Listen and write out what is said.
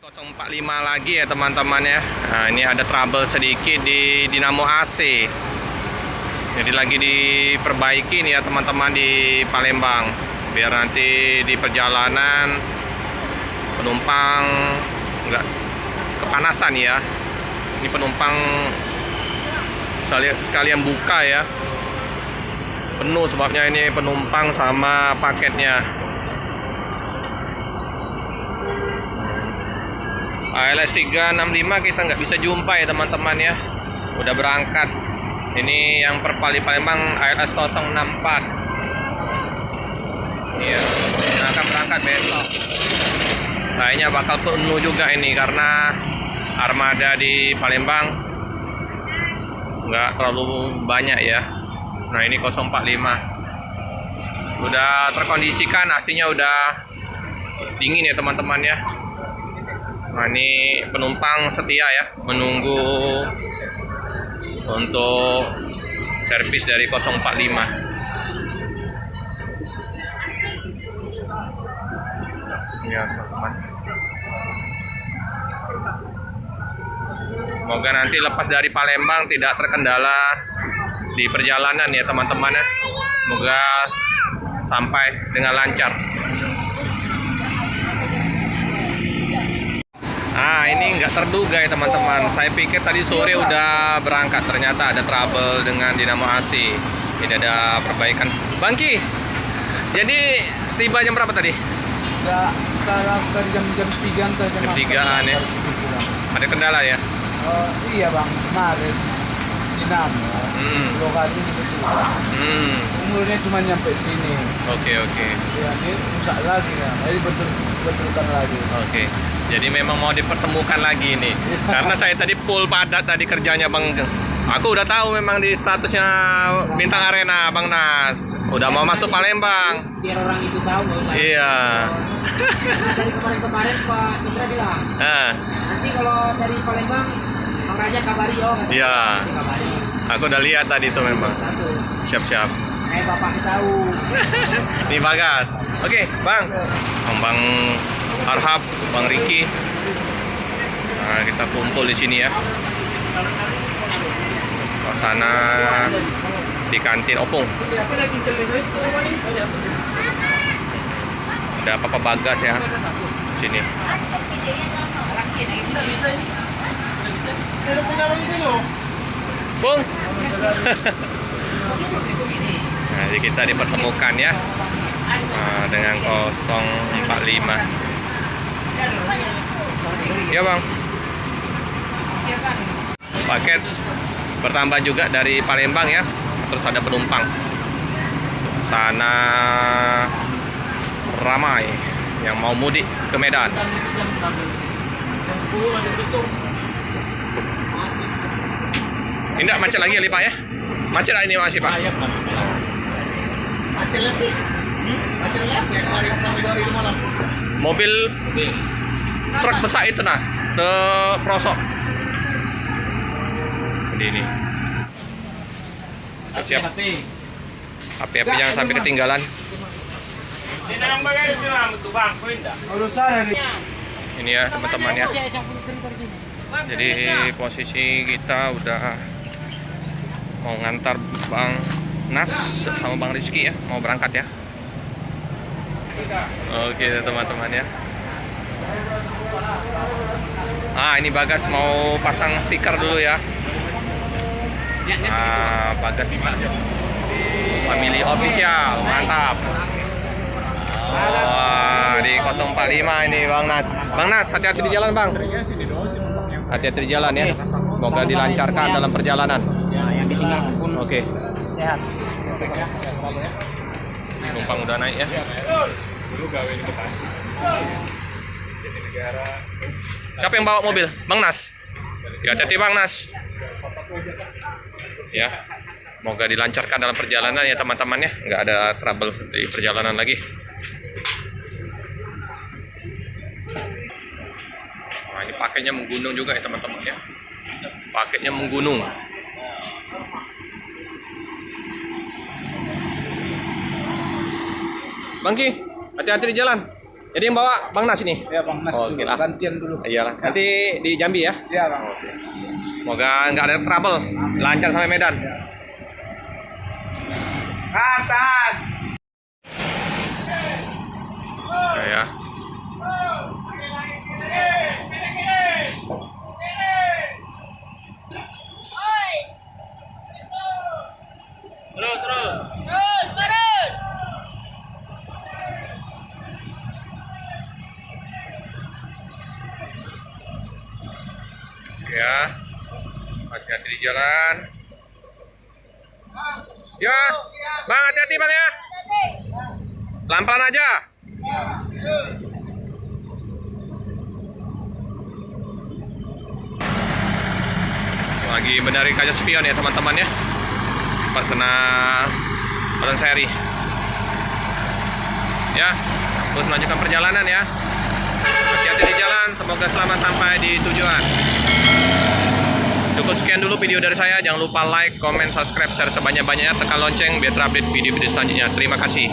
045 lagi ya teman-teman ya. Nah, ini ada trouble sedikit di dinamo AC. Jadi lagi diperbaiki nih ya teman-teman di Palembang. Biar nanti di perjalanan penumpang nggak kepanasan ya. Ini penumpang sekalian buka ya. Penuh sebabnya ini penumpang sama paketnya. ALS 365 kita nggak bisa jumpa ya teman-teman ya. Udah berangkat. Ini yang per Palembang ALS 064. Iya, nah, akan berangkat besok. Kayaknya bakal penuh juga ini karena armada di Palembang nggak terlalu banyak ya. Nah ini 045 udah terkondisikan, AC-nya udah dingin ya teman-teman ya. Nah ini penumpang setia ya, menunggu untuk servis dari 045. Ya teman-teman, semoga nanti lepas dari Palembang tidak terkendala di perjalanan ya teman-teman ya. Semoga sampai dengan lancar. Nah ini nggak terduga ya teman-teman. Saya pikir tadi sore udah berangkat, ternyata ada trouble dengan dinamo AC. Tidak ada perbaikan. Bangki, jadi tiba jam berapa tadi? Nggak salah ke jam 3 atau jam 3-an ya. Ada kendala ya? Iya bang, kemarin dinamo lokal ini betul. Umurnya cuma nyampe sini. Oke. Ya ini rusak lagi ya. Jadi betulkan lagi. Oke. Jadi memang mau dipertemukan lagi ini. Karena saya tadi full padat tadi kerjanya Bang. Aku udah tahu memang di statusnya Bintang Arena Bang Nas. Udah mau masuk Palembang. Biar orang itu tahu nggak usah. Iya. Dari kemarin Pak Indra bilang. Nanti kalau dari Palembang Bang Raja kabari yo. Iya. Kabari. Aku udah lihat tadi itu memang. Siap. Kayak bapaknya tahu. Ini Bagas. Oke, Bang. Bang Arhab, Bang Riki. Nah, kita kumpul di sini ya. Suasana di kantin Opung. Ada Papa Bagas ya di sini. Bung. Nah, jadi kita dipertemukan ya dengan 045. Ya Bang. Paket bertambah juga dari Palembang ya. Terus ada penumpang. Sana ramai yang mau mudik ke Medan. Tidak macet lagi ya Pak ya? Macet lah ini masih Pak. Macet lebih. Macet lebih kemarin sampai 2 malam. Mobil truk besar itu nah, ke prosok. Jadi ini. Siap. HP jangan sampai ketinggalan. Ini ya teman-teman ya. Jadi posisi kita udah mau ngantar Bang Nas sama Bang Rizky ya, mau berangkat ya. Oke teman-teman ya. Ini Bagas mau pasang stiker dulu ya. Bagas Family Official, mantap. Di 045 ini Bang Nas. Bang Nas, hati-hati di jalan Bang. Hati-hati di jalan ya. Semoga dilancarkan dalam perjalanan. Yang ditinggalkan pun Oke. sehat. Penumpang udah naik ya. Dulu gawe di Bekasi. Jatinegara. Siapa yang bawa mobil? Bang Nas. Ya, hati-hati Bang Nas. Ya. Semoga dilancarkan dalam perjalanan ya teman-teman ya. Nggak ada trouble di perjalanan lagi. Nah, ini paketnya menggunung juga ya teman-teman ya. Paketnya menggunung. Bang Ki, hati-hati di jalan. Jadi yang bawa Bang Nas ini? Ya Bang Nas Oke dulu, lah. gantian dulu. Iyalah. Nanti di Jambi ya. Iya Bang. Semoga nggak ada trouble. Lancar sampai Medan. Mantap. Ya. Ya, hati-hati di jalan. Ya, Bang, hati-hati Bang ya. Pelan-pelan aja. Lagi benerin kaca spion ya teman-teman ya. Pas kena badan seri. Ya, terus melanjutkan perjalanan ya. Hati-hati di jalan, semoga selamat sampai di tujuan. Cukup sekian dulu video dari saya. Jangan lupa like, comment, subscribe, share sebanyak-banyaknya. Tekan lonceng biar terupdate video-video selanjutnya. Terima kasih.